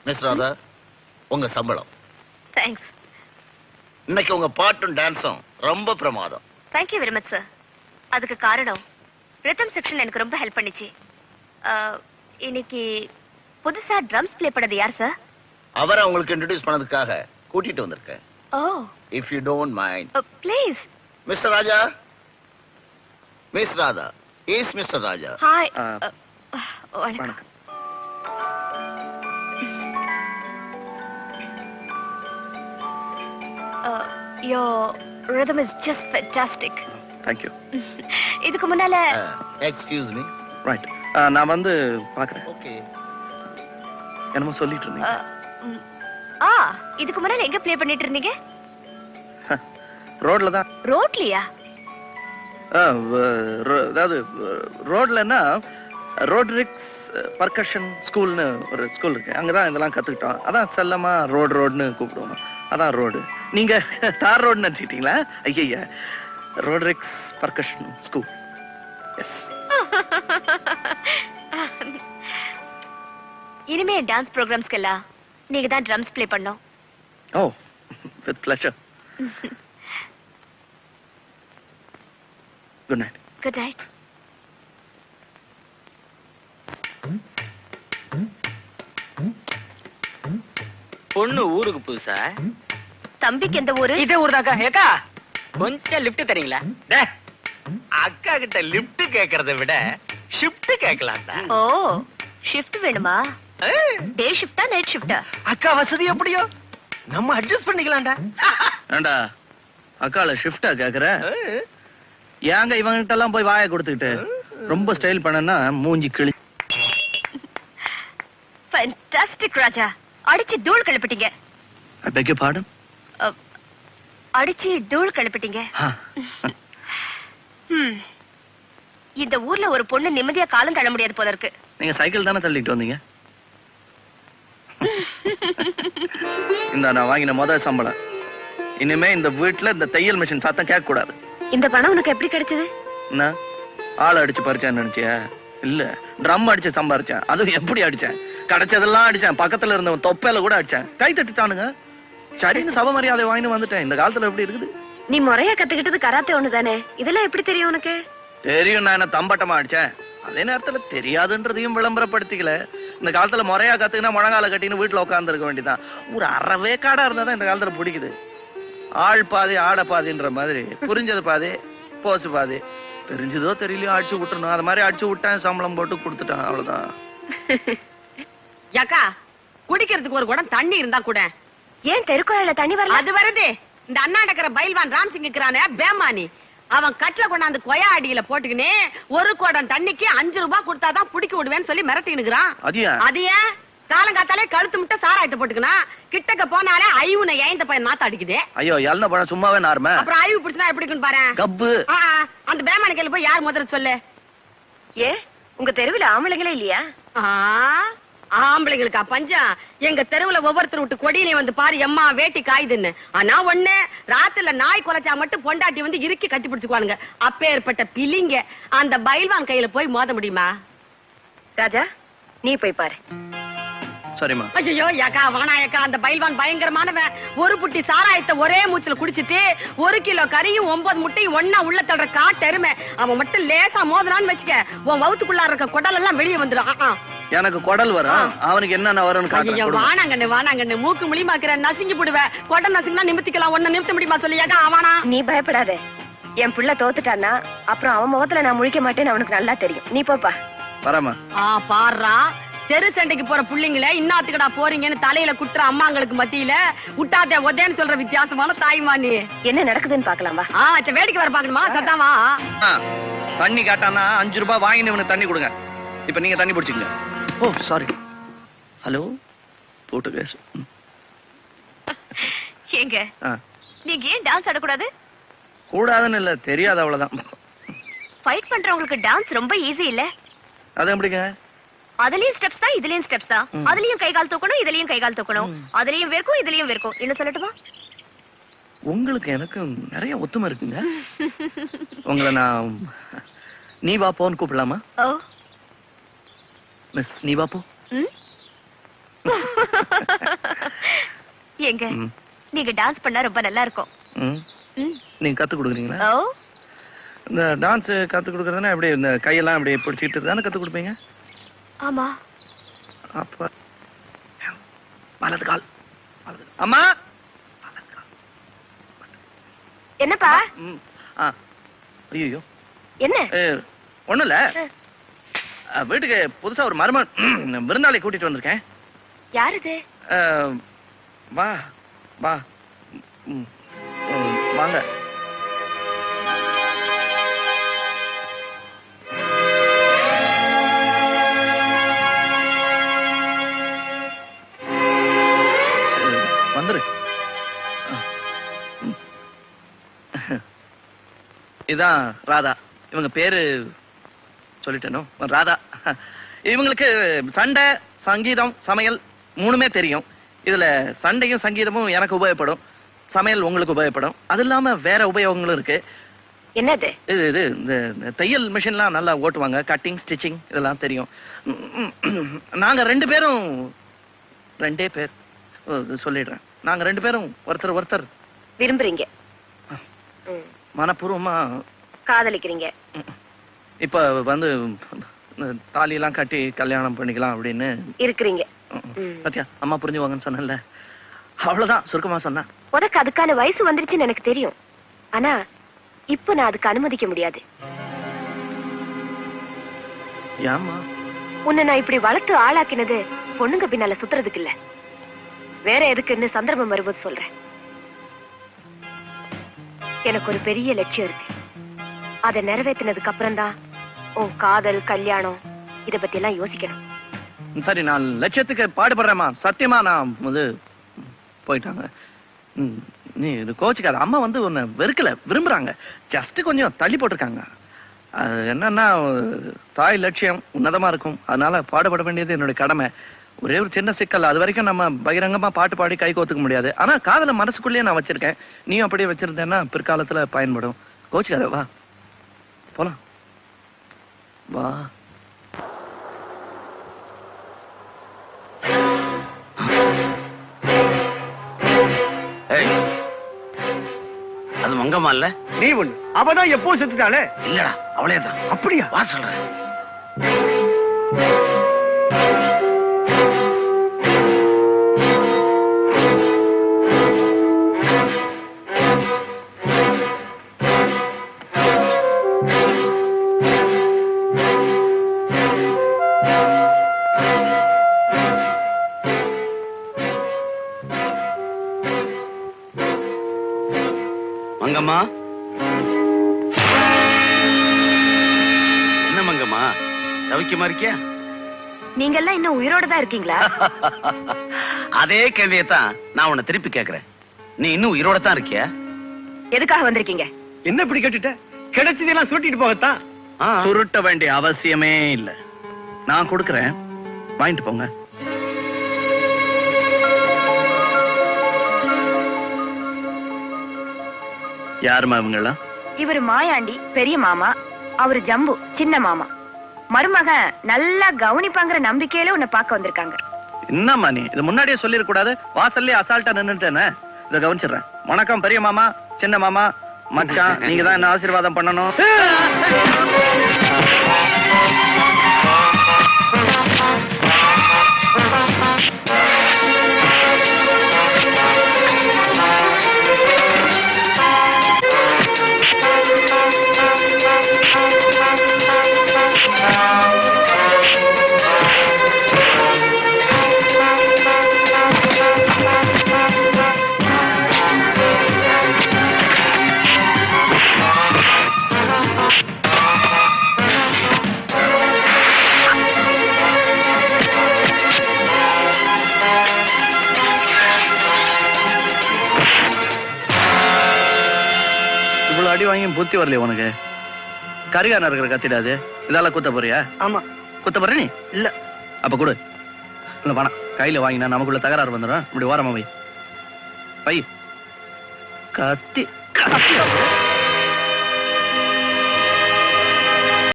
Miss Radha, உங்க சம்பளம். Thanks. இன்னைக்கு உங்க பாட்டும் டான்ஸும் ரொம்ப பிரமாதம். Thank you very much sir. அதுக்கு காரணம் ரிதம் செக்ஷன் எனக்கு ரொம்ப ஹெல்ப் பண்ணிச்சு. இன்னைக்கு புதுசா ட்ரம்ஸ் ப்ளே பண்ணது யார் சார்? அவரை உங்களுக்கு இன்ட்ரோடியூஸ் பண்ணதுக்காக கூட்டிட்டு வந்திருக்கேன். Oh, if you don't mind. Please. Mister Raja, Miss Radha is Mister Raja. Hi. வணக்கம். Your rhythm is just fantastic. Thank you. இதுக்கு முன்னால எக்ஸ்கியூஸ் மீ. ரைட். நான் வந்து பார்க்கறேன். ஓகே. என்னமோ சொல்லிட்டு இருந்தீங்க. இதுக்கு முன்னால எங்க ப்ளே பண்ணிட்டு இருந்தீங்க? ரோட்ல தான். ரோட்லயா? அதாவது ரோட்லன்னா ரோட்ரிக்ஸ் பர்கஷன் ஸ்கூல்னு ஒரு ஸ்கூல் இருக்கு. அங்கதான் இதெல்லாம் கத்துக்கிட்டோம். அதான் செல்லமா ரோடுன்னு கூப்பிடுவோம். அதான் ரோடு. நீங்க தார் ரோடுன்னு நினைச்சிட்டீங்களா? ஐயா, ரோட்ரிக்ஸ் பர்கஷன் ஸ்கூல். எஸ். இனிமே டான்ஸ் ப்ரோக்ராம்ஸ்க்கெல்லாம் நீங்க தான் ட்ரம்ஸ் ப்ளே பண்ணோம். Oh, with pleasure. Good night. Good night. பொண்ணு ஊருக்கு புதுசா? தம்பிக்கு எந்த ஊரு? இதே ஊர் தாக்கா. ஏக்கா கொஞ்சம் லிஃப்ட் தரீங்களா? அக்கா கிட்ட லிஃப்ட் கேக்குறதை விட ஷிஃப்ட் கேட்கலாம்டா. ஓ, ஷிஃப்ட் வேணுமா? டே ஷிஃப்டா நைட் ஷிஃப்டா? அக்கா வசதி எப்படியோ நம்ம அட்ஜஸ்ட் பண்ணிக்கலாம்டா. ஏண்டா அக்கால ஷிஃப்டா கேக்குற? ஏங்க இவங்கிட்ட எல்லாம் போய் வாயை கொடுத்துக்கிட்டு ரொம்ப ஸ்டைல் பண்ணனா மூஞ்சி கிளி. ஃபேண்டாஸ்டிக் ராஜா. அடிச்சு தூள் கிளப்பிட்டீங்க. I beg your pardon? அடிச்சு தூள் கிளப்பிட்டீங்க. இந்த ஊர்ல ஒரு பொண்ணு நிம்மதியா காலம் தள்ள முடியாது போல இருக்கு. நீங்க சைக்கிள் தானே தள்ளிட்டு வந்தீங்க? இந்த நான் வாங்கின முதல் சம்பளம். இனிமே இந்த வீட்டுல இந்த தையல் மிஷின் சத்தம் கேட்க கூடாது. இந்த பணம் உனக்கு எப்படி கிடைச்சது? என்ன ஆள் அடிச்சு பறிச்சேன்னு நினைச்சியா? இல்ல, ட்ரம் அடிச்சு சம்பாரிச்சேன். அதுவும் எப்படி அடிச்சேன்? கிடைச்சதெல்லாம் அடிச்சேன். பக்கத்துல இருந்தவன் தொப்பையில கூட அடிச்சேன். கை தட்டிட்டானுங்க. சரின்னு சப மரியாதை வாங்கிட்டு வந்துட்டேன். இந்த காலத்துல எப்படி இருக்குது? நீ முறையா கத்துக்கிட்டது கராத்தே ஒண்ணுதானே? இதெல்லாம் எப்படி தெரியும் உனக்கு? தெரியும். நான் என்ன தம்பட்டமா அடிச்சேன்? அதே நேரத்துல தெரியாதுன்றதையும் விளம்பரப்படுத்திக்கல. இந்த காலத்துல முறையா கத்துக்கினா முழங்கால கட்டின்னு வீட்டுல உட்கார்ந்து இருக்க வேண்டியதான். ஒரு அறவே காடா இருந்தாதான் இந்த காலத்துல பிடிக்குது. ஆள் பாதி ஆட பாதின்ற மாதிரி புரிஞ்சது பாதி போசு பாதி. தெரிஞ்சதோ தெரியலையோ அடிச்சு விட்டுறணும். அது மாதிரி அடிச்சு விட்டேன், சம்பளம் போட்டு கொடுத்துட்டான். அவ்வளவுதான். யாக்கா, குடிக்கிறதுக்கு ஒரு குடம் தண்ணி இருந்தா கூட. ஏன் தெருக்குழாயில தண்ணி வரல? அது வருது. இந்த அண்ணாண்டக்கிற பைல்வான் ராம்சிங் இருக்கிறானே பேமானி, அவன் கட்டில கொண்டாந்து கொயா அடியில போட்டுக்கினே ஒரு குடம் தண்ணிக்கு 5 ரூபாய் கொடுத்தாதான் புடிக்க விடுவேன்னு சொல்லி மிரட்டினுக்குறான். அது ஏன் காலங்காத்தாலே கழுத்து முட்டை சாராயத்தை போட்டுக்கனா கிட்டக்க போனாலே ஐவுன ஏந்த பையன் நாத்த அடிக்குது. ஐயோ, எல்ல பழம் சும்மாவே நார்ம. அப்புறம் ஐவு பிடிச்சா எப்படி இருக்குன்னு பாரு. கப்பு. அந்த பேமானி கையில போய் யார் முதல்ல சொல்லு. ஏ, உங்க தெருவுல ஆம்பளைங்களே இல்லையா? ஆம்பளைங்களுக்கா பஞ்சம்? எங்க தெருவுல ஒவ்வொருத்தர் விட்டு கொடியிலே வந்து பாரு எம்மா வேட்டி காயுதுன்னு. ஆனா ஒண்ணு, ராத்திரில நாய் குலைச்சா மட்டும் பொண்டாட்டி வந்து இறுக்கி கட்டி பிடிச்சுக்குவானுங்க. அப்பேற்பட்ட பிலிங்க அந்த பைல்வான் கையில போய் மோத முடியுமா? ராஜா, நீ போய் பாரு. சரிமா. ஐயோ யாக்கா, வானாயக்கா, அந்த பைல்வான் பயங்கரமானவன். ஒரு புட்டி சாராயத்தை ஒரே மூச்சுல குடிச்சிட்டு 1 கிலோ கறியும் 9 முட்டையும் ஒன்னா உள்ள தள்ளுற காட்டெருமை. அவன் மட்டும் லேசா மோதனான்னு வச்சுக்க, உன் வவுத்துக்குள்ள இருக்க குடல் எல்லாம் வெளியே வந்துடும். எனக்கு குடல் வரும், அவனுக்கு என்னென்ன வரும்னு காட்டுறேன். வானாங்கண்ணு வானாங்கண்ணு, மூக்கு முழிமாக்குற நசுங்கி போடுவேன். கொடை நசுங்கினா நிமித்திக்கலாம். ஒன்ன நிமித்த முடியுமா சொல்லியாக்கா? அவனா? நீ பயப்படாத. என் புள்ள தோத்துட்டான்னா அப்புறம் அவன் முகத்துல நான் முழிக்க மாட்டேன்னு அவனுக்கு நல்லா தெரியும். நீ போப்பா. வரமா. பாடுறா, தெரு சண்டைக்கு போற புள்ளைங்கள இன்னாத்துக்கடா போறீங்கன்னு தலையில குட்டுற அம்மாங்களுக்கு மத்தியில விட்டாதே ஒதேன்னு சொல்ற வித்தியாசமான தாய்மானி. என்ன நடக்குதுன்னு பாக்கலாமா? வேடிக்கை வர பாக்கணுமா? சத்தாமா. தண்ணி காட்டானா 5 ரூபாய் வாங்கினவனுக்கு தண்ணி கொடுங்க. இப்ப நீங்க தண்ணி பிடிச்சிக்கங்க. ஓ சாரி. Hello Portuguese. ஏங்க, நீங்க ஏன் டான்ஸ் ஆடக்கூடாது? கூடாதுன்னு இல்ல, தெரியாது அவ்வளவுதான். ஃபைட் பண்றவங்களுக்கு டான்ஸ் ரொம்ப ஈஸி இல்ல? அது எப்படிங்க? அதுலயும் ஸ்டெப்ஸ் தான், இதுலயும் ஸ்டெப்ஸ் தான். அதுலயும் கை கால் தூக்கணும், இதுலயும் கை கால் தூக்கணும். அதுலயும் வேர்க்கும், இதுலயும் வேர்க்கும். என்ன சொல்லட்டுமா? உங்களுக்கு எனக்கு நிறைய ஒத்துமை இருக்குங்க. உங்களை நான் நீ வா போன்னு கூப்பிடலாமா? ஓ மிஸ் நீ வா போ. எங்க ம். நீங்க டான்ஸ் பண்ணா ரொம்ப நல்லா இருக்கும். ம். ம். நீங்க கத்து கொடுக்குறீங்களா? ஓ இந்த டான்ஸ் கத்து கொடுக்கறதுனா எப்படி இந்த கையெல்லாம் அப்படி பிடிச்சிட்டு தானே கத்து கொடுப்பீங்க? ஆமா. அப்ப வலது கால். அம்மா என்னப்பா? ஐயோ என்ன? ஒண்ணும் இல்ல, வீட்டுக்கு புதுசா ஒரு மருமகன் விருந்தாளி கூட்டிட்டு வந்திருக்கேன். யார் இது? வா வா. ம், வாங்க. வந்துரு. இதான் ராதா. இவங்க பேரு சொல்லிட்டேனோ, ராதா. இவங்களுக்கு சண்டை, சங்கீதம், சமையல் மூணுமே தெரியும். இதுல சண்டையும் சங்கீதமும் எனக்கு உபயோகப்படும், சமையல் உங்களுக்கு உபயோகப்படும். அது இல்லாம வேற உபயோகங்களும் இருக்கு. என்னது? இது இது இந்த தையல் மிஷின்லாம் நல்லா ஓட்டுவாங்க. கட்டிங், ஸ்டிச்சிங் இதெல்லாம் தெரியும். நாங்க ரெண்டு பேரும் ரெண்டே பேர் சொல்லிடுறேன். நாங்க ரெண்டு பேரும் ஒருத்தர் ஒருத்தர் விரும்புறீங்க, மனப்பூர்வமா காதலிக்கிறீங்க. இப்ப வந்து தாலி எல்லாம் கட்டி கல்யாணம் பண்ணிக்கலாம் அப்படின்னு இருக்கிறீங்க. பாத்தியா, அம்மா புரிஞ்சுவாங்கன்னு சொன்னல, அவ்வளவுதான் சுருக்கமா சொன்னா. உனக்கு அதுக்கான வயசு வந்துருச்சுன்னு எனக்கு தெரியும். ஆனா இப்ப நான் அதுக்கு அனுமதிக்க முடியாது. ஏம்மா? உன்னை நான் இப்படி வளர்த்து ஆளாக்கினது பொண்ணுங்க பின்னால சுத்துறதுக்கு இல்ல, வேற எதுக்குன்னு சந்தர்ப்பம் வரும்போது சொல்றேன். எனக்கு ஒரு பெரிய லட்சியம் இருக்கு. அதை நிறைவேற்றினதுக்கு அப்புறம் தான் உன் காதல், கல்யாணம் இத பத்தி எல்லாம் யோசிக்கணும். சரி, நான் லட்சியத்துக்கு பாடுபடுறேம்மா. சத்தியமா நான் வந்து போயிட்டாங்க. நீ இது கோச்சுக்காத. அம்மா வந்து உன்னை வெறுக்கல, விரும்புறாங்க. ஜஸ்ட் கொஞ்சம் தள்ளி போட்டிருக்காங்க. அது என்னன்னா, தாய் லட்சியம் உன்னதமா இருக்கும், அதனால பாடுபட வேண்டியது என்னுடைய கடமை. ஒரே ஒரு சின்ன சிக்கல், அது வரைக்கும் நம்ம பகிரங்கமா பாட்டு பாடி கை கோத்துக்க முடியாது. ஆனா காதல மனசுக்குள்ளேயே நான் வச்சிருக்கேன். நீயும் அப்படியே வச்சிருந்தேன்னா பிற்காலத்துல பயன்படும். கோச்சுக்காத, வா போலாம். வா. அது மங்கம்மா இல்ல? நீ ஒண்ணு, அவதான் எப்போ செத்துட்டாளே. இல்லடா, அவளே தான். அப்படியா? வா சொல்றேன். மங்கம்மா, என்ன மங்கம்மா, சௌக்கியமா இருக்கியா? நீங்க எல்லாம் இன்னும் உயிரோட தான் இருக்கீங்களா? அதே கேள்வியத்தான் நான் உன்னை திருப்பி கேக்குறேன். நீ இன்னும் உயிரோட தான் இருக்கியா? எதுக்காக வந்திருக்கீங்க? என்ன இப்படி கேட்டுட்ட? கிடைச்சதெல்லாம் சுட்டிட்டு போகத்தான். சுருட்ட வேண்டிய அவசியமே இல்ல, நான் கொடுக்கறேன், வாங்கிட்டு போங்க. யாருமா இவங்கெல்லாம்? இவரு மாயாண்டி பெரிய மாமா, அவரு ஜம்பு சின்ன மாமா. மருமகன் நல்லா கவனிப்பாங்கிற நம்பிக்கையில உன்னை பார்க்க வந்திருக்காங்க. என்னம்மா நீ இது முன்னாடியே சொல்லிருக்க கூடாது? வாசல்லே அசால்ட்டா நின்னுட்டேனே. இத கவனிச்சிடுறேன். வணக்கம் பெரிய மாமா, சின்ன மாமா, மச்சான். நீங்க தான் என்ன ஆசீர்வாதம் பண்ணணும். அடி வாங்கி புத்தி வரலையே உனக்கு? கரிகான இருக்கிற கத்திடாது. இதெல்லாம் குத்த போறியா? ஆமா. குத்த போற நீ? இல்ல. அப்ப கொடு. இல்ல பணம் கையில வாங்கினா நமக்குள்ள தகராறு வந்துடும். இப்படி ஓரமா வை. கத்தி கத்தி